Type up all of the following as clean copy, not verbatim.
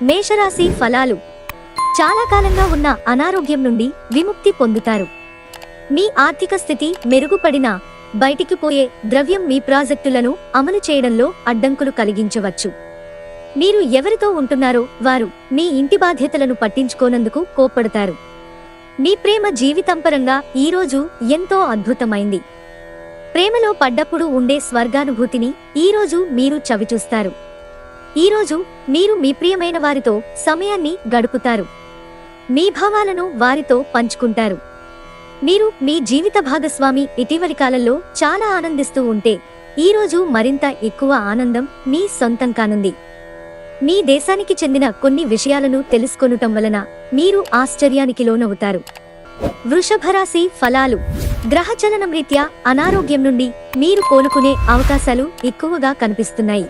మేషరాశి ఫలాలు. చాలా కాలంగా ఉన్న అనారోగ్యం నుండి విముక్తి పొందుతారు. మీ ఆర్థిక స్థితి మెరుగుపడినా బయటికి పోయే ద్రవ్యం మీ ప్రాజెక్టులను అమలు చేయడంలో అడ్డంకులు కలిగించవచ్చు. మీరు ఎవరితో ఉంటున్నారో వారు మీ ఇంటి బాధ్యతలను పట్టించుకోనందుకు కోప్పడతారు. మీ ప్రేమ జీవితంపరంగా ఈరోజు ఎంతో అద్భుతమైంది. ప్రేమలో పడ్డప్పుడు ఉండే స్వర్గానుభూతిని ఈరోజు మీరు చవిచూస్తారు. ఈరోజు మీరు మీ ప్రియమైన వారితో సమయాన్ని గడుపుతారు. మీ భావాలను వారితో పంచుకుంటారు. మీరు మీ జీవిత భాగస్వామి ఇటీవలి కాలంలో చాలా ఆనందిస్తూ ఉంటే ఈరోజు మరింత ఎక్కువ ఆనందం మీ సొంతం కానుంది. మీ దేశానికి చెందిన కొన్ని విషయాలను తెలుసుకొనటం వలన మీరు ఆశ్చర్యానికి లోనవుతారు. వృషభరాశి ఫలాలు. గ్రహచలనం రీత్యా అనారోగ్యం నుండి మీరు కోలుకునే అవకాశాలు ఎక్కువగా కనిపిస్తున్నాయి.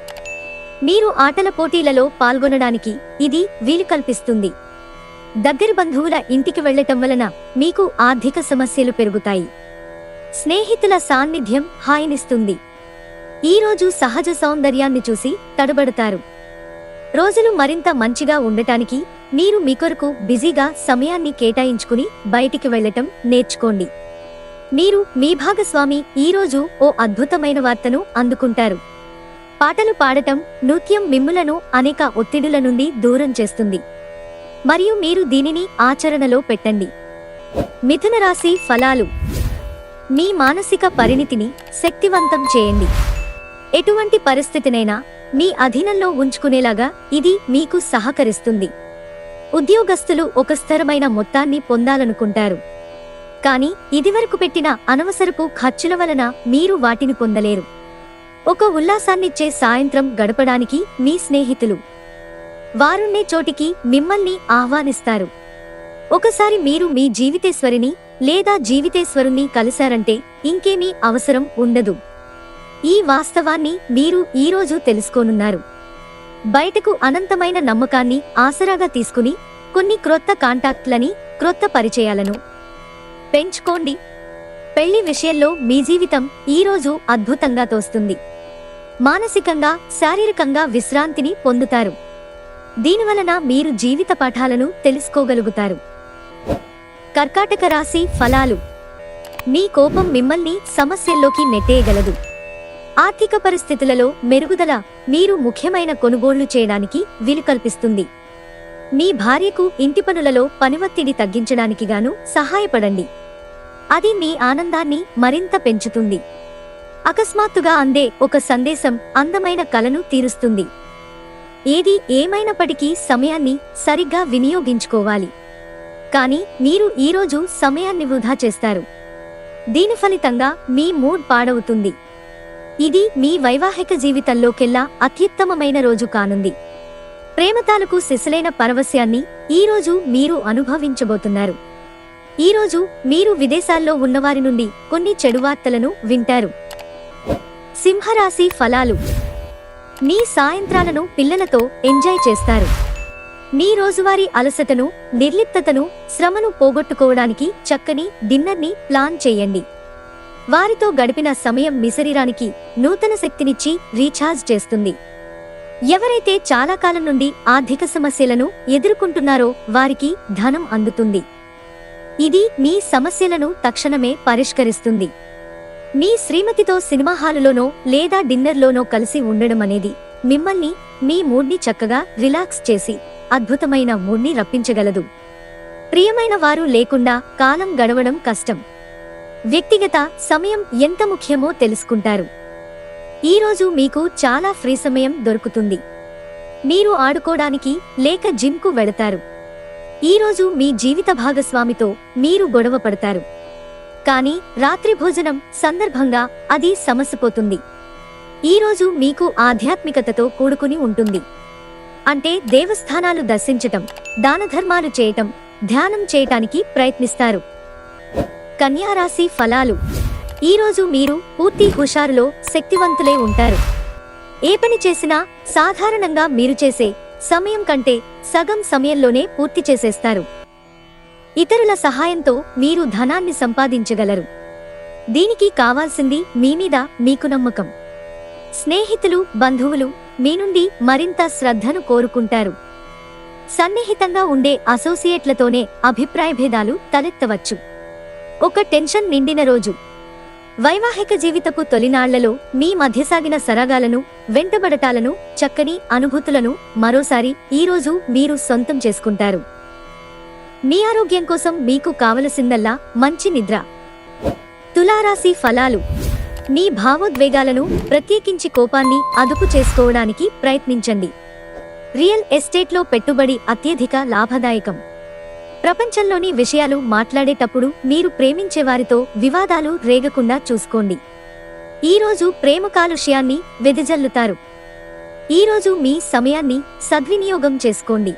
మీరు ఆటల పోటీలలో పాల్గొనడానికి ఇది వీలు కల్పిస్తుంది. దగ్గరి బంధువుల ఇంటికి వెళ్లటం వలన మీకు ఆర్థిక సమస్యలు పెరుగుతాయి. స్నేహితుల సాన్నిధ్యం హాయినిస్తుంది. ఈరోజు సహజ సౌందర్యాన్ని చూసి తడబడతారు. రోజులు మరింత మంచిగా ఉండటానికి మీరు మీ కొరకు బిజీగా సమయాన్ని కేటాయించుకుని బయటికి వెళ్లటం నేర్చుకోండి. మీరు మీ భాగస్వామి ఈరోజు ఓ అద్భుతమైన వార్తను అందుకుంటారు. పాటలు పాడటం, నృత్యం మిమ్ములను అనేక ఒత్తిడుల నుండి దూరం చేస్తుంది మరియు మీరు దీనిని ఆచరణలో పెట్టండి. మిథున రాశి ఫలాలు. మీ మానసిక పరిణితిని శక్తివంతం చేయండి. ఎటువంటి పరిస్థితినైనా మీ అధీనంలో ఉంచుకునేలాగా ఇది మీకు సహకరిస్తుంది. ఉద్యోగస్తులు ఒక స్థిరమైన మొత్తాన్ని పొందాలనుకుంటారు, కానీ ఇదివరకు పెట్టిన అనవసరపు ఖర్చుల వలన మీరు వాటిని పొందలేరు. ఒక ఉల్లాసాన్నిచ్చే సాయంత్రం గడపడానికి మీ స్నేహితులు వారున్నే చోటికి మిమ్మల్ని ఆహ్వానిస్తారు. ఒకసారి మీరు మీ జీవితేశ్వరిని లేదా జీవితేశ్వరుణ్ణి కలిశారంటే ఇంకేమీ అవసరం ఉండదు. ఈ వాస్తవాన్ని మీరు ఈరోజు తెలుసుకోనున్నారు. బయటకు అనంతమైన నమ్మకాన్ని ఆసరాగా తీసుకుని కొన్ని క్రొత్త కాంటాక్ట్లని, క్రొత్త పరిచయాలను పెంచుకోండి. పెళ్లి విషయంలో మీ జీవితం ఈరోజు అద్భుతంగా తోస్తుంది. మానసికంగా, శారీరకంగా విశ్రాంతిని పొందుతారు. దీనివలన మీరు జీవిత పాఠాలను తెలుసుకోగలుగుతారు. కర్కాటక రాశి ఫలాలు. మీ కోపం మిమ్మల్ని సమస్యల్లోకి నెట్టేయగలదు. ఆర్థిక పరిస్థితులలో మెరుగుదల మీరు ముఖ్యమైన కొనుగోళ్లు చేయడానికి వీలు కల్పిస్తుంది. మీ భార్యకు ఇంటి పనులలో పనివత్తిడి తగ్గించడానికి గాను సహాయపడండి. అది మీ ఆనందాన్ని మరింత పెంచుతుంది. అకస్మాత్తుగా అందే ఒక సందేశం అందమైన కలను తీరుస్తుంది. ఏది ఏమైనప్పటికీ సమయాన్ని సరిగ్గా వినియోగించుకోవాలి. కానీ మీరు ఈరోజు సమయాన్ని వృధా చేస్తారు. దీని ఫలితంగా మీ మూడ్ పాడవుతుంది. ఇది మీ వైవాహిక జీవితంలోకెల్లా అత్యుత్తమమైన రోజు కానుంది. ప్రేమతాలకు సిసలైన పరవశ్యాన్ని ఈరోజు మీరు అనుభవించబోతున్నారు. ఈరోజు మీరు విదేశాల్లో ఉన్నవారి నుండి కొన్ని చెడు వార్తలను వింటారు. సింహరాశి ఫలాలు. మీ సాయంత్రాలను పిల్లలతో ఎంజాయ్ చేస్తారు. మీ రోజువారీ అలసటను, నిర్లిప్తతను, శ్రమను పోగొట్టుకోవడానికి చక్కని డిన్నర్ని ప్లాన్ చేయండి. వారితో గడిపిన సమయం మీ శరీరానికి నూతన శక్తినిచ్చి రీఛార్జ్ చేస్తుంది. ఎవరైతే చాలా కాలం నుండి ఆర్థిక సమస్యలను ఎదుర్కొంటున్నారో వారికి ధనం అందుతుంది. ఇది మీ సమస్యలను తక్షణమే పరిష్కరిస్తుంది. మీ శ్రీమతితో సినిమా హాలులోనో లేదా డిన్నర్లోనో కలిసి ఉండడం అనేది మిమ్మల్ని, మీ మూడ్ని చక్కగా రిలాక్స్ చేసి అద్భుతమైన మూడ్ని రప్పించగలదు. ప్రియమైన వారు లేకుండా కాలం గడవడం కష్టం. వ్యక్తిగత సమయం ఎంత ముఖ్యమో తెలుసుకుంటారు. ఈరోజు మీకు చాలా ఫ్రీ సమయం దొరుకుతుంది. మీరు ఆడుకోవడానికి లేక జిమ్కు వెళతారు. ఈరోజు మీ జీవిత భాగస్వామితో మీరు గొడవ పడతారు, కానీ రాత్రి భోజనం సందర్భంగా అది సమసిపోతుంది. ఈరోజు మీకు ఆధ్యాత్మికతతో కూడుకుని ఉంటుంది. అంటే దేవస్థానాలు దర్శించటం, దానధర్మాలు చేయటం, ధ్యానం చేయటానికి ప్రయత్నిస్తారు. కన్యారాశి ఫలాలు. ఈరోజు మీరు పూర్తి హుషారులో శక్తివంతులై ఉంటారు. ఏ పని చేసినా సాధారణంగా మీరు చేసే సమయం కంటే సగం సమయంలోనే పూర్తి చేసేస్తారు. ఇతరుల సహాయంతో మీరు ధనాన్ని సంపాదించగలరు. దీనికి కావాల్సింది మీ మీద మీకు నమ్మకం. స్నేహితులు, బంధువులు మీ నుండి మరింత శ్రద్ధను కోరుకుంటారు. సన్నిహితంగా ఉండే అసోసియేట్లతోనే అభిప్రాయ భేదాలు తలెత్తవచ్చు. ఒక టెన్షన్ నిండిన రోజు. వైవాహిక జీవితపు తొలినాళ్లలో మీ మధ్య సాగిన సరాగాలను, వెంటబడటాలను, చక్కని అనుభూతులను మరోసారి ఈరోజు మీరు సొంతం చేసుకుంటారు. మీ ఆరోగ్యం కోసం మీకు కావలసిందల్లా మంచి నిద్ర. తులారాశి ఫలాలు. మీ భావోద్వేగాలను, ప్రత్యేకించి కోపాన్ని అదుపు చేసుకోవడానికి ప్రయత్నించండి. రియల్ ఎస్టేట్లో పెట్టుబడి అత్యధిక లాభదాయకం. ప్రపంచంలోని విషయాలు మాట్లాడేటప్పుడు మీరు ప్రేమించేవారితో వివాదాలు రేగకుండా చూసుకోండి. ఈరోజు ప్రేమ కాలుష్యాన్ని వెదజల్లుతారు. ఈరోజు మీ సమయాన్ని సద్వినియోగం చేసుకోండి.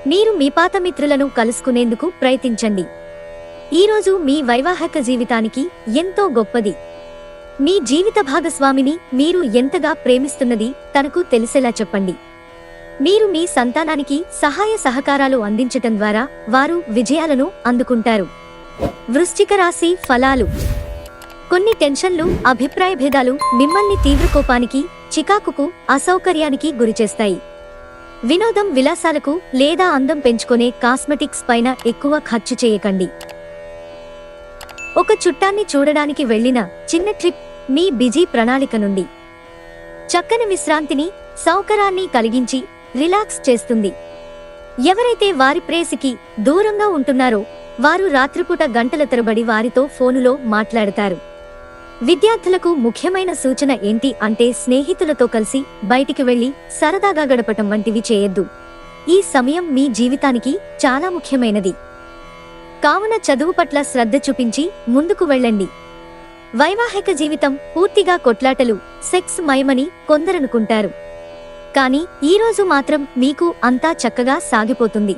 మీరు మీ పాత మిత్రులను కలుసుకునేందుకు ప్రయత్నించండి. ఈరోజు మీ వైవాహిక జీవితానికి ఎంతో గొప్పది. మీ జీవిత భాగస్వామిని మీరు ఎంతగా ప్రేమిస్తున్నది తనకు తెలిసేలా చెప్పండి. మీరు మీ సంతానానికి సహాయ సహకారాలు అందించటం ద్వారా వారు విజయాలను అందుకుంటారు. వృశ్చిక రాశి ఫలాలు. కొన్ని టెన్షన్లు, అభిప్రాయ భేదాలు మిమ్మల్ని తీవ్ర కోపానికి, చికాకుకు, అసౌకర్యానికి గురిచేస్తాయి. వినోదం, విలాసాలకు లేదా అందం పెంచుకునే కాస్మెటిక్స్ పైన ఎక్కువ ఖర్చు చేయకండి. ఒక చుట్టాన్ని చూడడానికి వెళ్లిన చిన్న ట్రిప్ మీ బిజీ ప్రణాళిక నుండి చక్కని విశ్రాంతిని, సౌకర్యాన్ని కలిగించి రిలాక్స్ చేస్తుంది. ఎవరైతే వారి ప్రేయసికి దూరంగా ఉంటున్నారో వారు రాత్రిపూట గంటల తరబడి వారితో ఫోనులో మాట్లాడతారు. విద్యార్థులకు ముఖ్యమైన సూచన ఏంటి అంటే స్నేహితులతో కలిసి బయటికి వెళ్లి సరదాగా గడపటం వంటివి చేయొద్దు. ఈ సమయం మీ జీవితానికి చాలా ముఖ్యమైనది. కావున చదువు పట్ల శ్రద్ధ చూపించి ముందుకు వెళ్ళండి. వైవాహిక జీవితం పూర్తిగా కొట్లాటలు, సెక్స్ మయమని కొందరనుకుంటారు. కానీ ఈరోజు మాత్రం మీకు అంతా చక్కగా సాగిపోతుంది.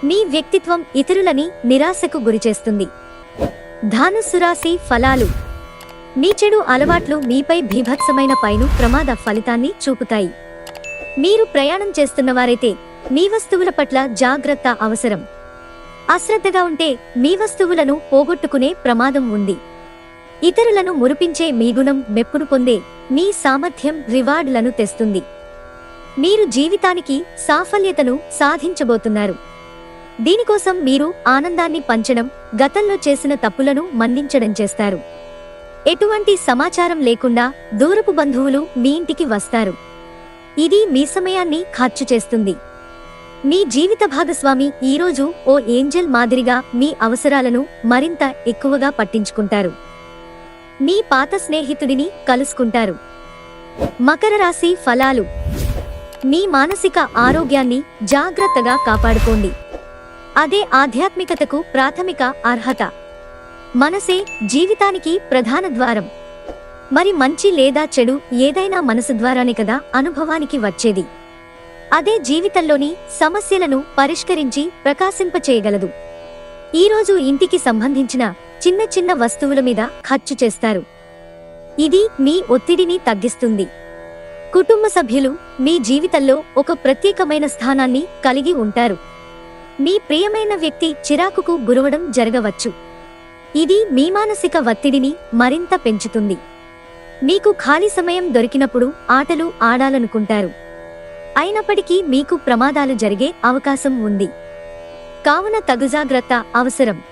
మీ వ్యక్తిత్వం ఇతరులని నిరాశకు గురిచేస్తుంది. ధనుస్సు రాశి ఫలాలు. మీ చెడు అలవాట్లు మీపై భీభత్సమైన పైను ప్రమాద ఫలితాన్ని చూపుతాయి. మీరు ప్రయాణం చేస్తున్నవారైతే మీ వస్తువుల పట్ల జాగ్రత్త అవసరం. అశ్రద్ధగా ఉంటే మీ వస్తువులను పోగొట్టుకునే ప్రమాదం ఉంది. ఇతరులను మురిపించే మీ గుణం మెప్పును పొందే మీ సామర్థ్యం రివార్డులను తెస్తుంది. మీరు జీవితానికి సాఫల్యతను సాధించబోతున్నారు. దీనికోసం మీరు ఆనందాన్ని పంచడం, గతంలో చేసిన తప్పులను మన్నించడం చేస్తారు. ఎటువంటి సమాచారం లేకుండా దూరపు బంధువులు మీ ఇంటికి వస్తారు. ఇది మీ సమయాన్ని ఖర్చు చేస్తుంది. మీ జీవిత భాగస్వామి ఈరోజు ఓ ఏంజెల్ మాదిరిగా మీ అవసరాలను మరింత ఎక్కువగా పట్టించుకుంటారు. మీ పాత స్నేహితుడిని కలుసుకుంటారు. మకర రాశి ఫలాలు. మీ మానసిక ఆరోగ్యాన్ని జాగ్రత్తగా కాపాడుకోండి. అదే ఆధ్యాత్మికతకు ప్రాథమిక అర్హత. మనసే జీవితానికి ప్రధాన ద్వారం. మరి మంచి లేదా చెడు ఏదైనా మనసు ద్వారానే కదా అనుభవానికి వచ్చేది. అదే జీవితంలోని సమస్యలను పరిష్కరించి ప్రకాశింపచేయగలదు. ఈరోజు ఇంటికి సంబంధించిన చిన్న చిన్న వస్తువుల మీద ఖర్చు చేస్తారు. ఇది మీ ఒత్తిడిని తగ్గిస్తుంది. కుటుంబ సభ్యులు మీ జీవితంలో ఒక ప్రత్యేకమైన స్థానాన్ని కలిగి ఉంటారు. మీ ప్రియమైన వ్యక్తి చిరాకుకు గురవడం జరగవచ్చు. ఇది మీ మానసిక ఒత్తిడిని మరింత పెంచుతుంది. మీకు ఖాళీ సమయం దొరికినప్పుడు ఆటలు ఆడాలనుకుంటారు. అయినప్పటికీ మీకు ప్రమాదాలు జరిగే అవకాశం ఉంది. కావున తగు జాగ్రత్త అవసరం.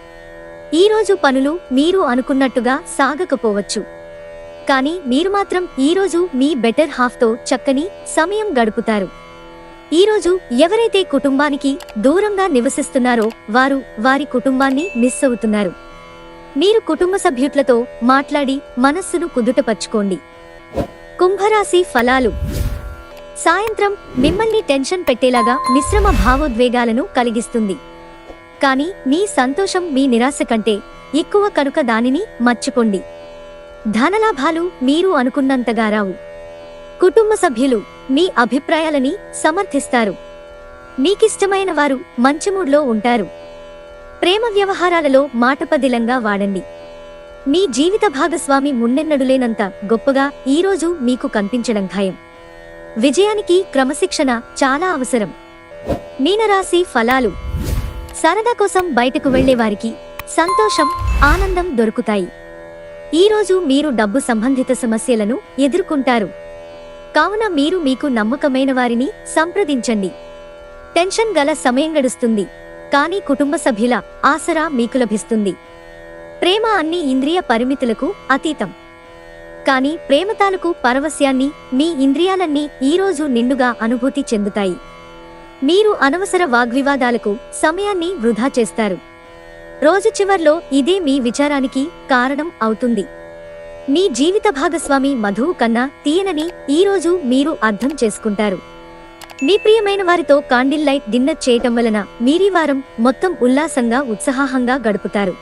ఈరోజు పనులు మీరు అనుకున్నట్టుగా సాగకపోవచ్చు. కానీ మీరు మాత్రం ఈరోజు మీ బెటర్ హాఫ్తో చక్కని సమయం గడుపుతారు. ఈరోజు ఎవరైతే కుటుంబానికి దూరంగా నివసిస్తున్నారో వారు వారి కుటుంబాన్ని మిస్ అవుతున్నారు. మీరు కుటుంబ సభ్యులతో మాట్లాడి మనస్సును కుదుటపరుచుకోండి. కుంభరాశి ఫలాలు. సాయంత్రం మిమ్మల్ని టెన్షన్ పెట్టేలాగా మిశ్రమ భావోద్వేగాలను కలిగిస్తుంది. కానీ మీ సంతోషం మీ నిరాశ కంటే ఎక్కువ కనుక దానిని మర్చిపోండి. ధనలాభాలు మీరు అనుకున్నంతగా రావు. కుటుంబ సభ్యులు మీ అభిప్రాయాలని సమర్థిస్తారు. మీకిష్టమైన వారు మంచి మూడ్లో ఉంటారు. ప్రేమ వ్యవహారాలలో మాటపదిలంగా వాడండి. మీ జీవిత భాగస్వామి మున్నెన్నడులేనంత గొప్పగా ఈరోజు మీకు కనిపించడం ఖాయం. విజయానికి క్రమశిక్షణ చాలా అవసరం. మీనరాశి ఫలాలు. సరదా కోసం బయటకు వెళ్లేవారికి సంతోషం, ఆనందం దొరుకుతాయి. ఈరోజు మీరు డబ్బు సంబంధిత సమస్యలను ఎదుర్కొంటారు. కావున మీరు మీకు నమ్మకమైన వారిని సంప్రదించండి. టెన్షన్ గల సమయం గడుస్తుంది, కానీ కుటుంబ సభ్యుల ఆసరా మీకు లభిస్తుంది. ప్రేమ అన్ని ఇంద్రియ పరిమితులకు అతీతం, కానీ ప్రేమ తాలూకు పరవశ్యాన్ని మీ ఇంద్రియాలన్నీ ఈరోజు నిండుగా అనుభూతి చెందుతాయి. మీరు అనవసర వాగ్వివాదాలకు సమయాన్ని వృధా చేస్తారు. రోజు చివర్లో ఇదే మీ విచారానికి కారణం అవుతుంది. మీ జీవిత భాగస్వామి మధువు కన్నా తీయనని ఈరోజు మీరు అర్థం చేసుకుంటారు. మీ ప్రియమైన వారితో కాండిల్ లైట్ డిన్నర్ చేయటం వలన మీరీ వారం మొత్తం ఉల్లాసంగా ఉత్సాహంగా గడుపుతారు.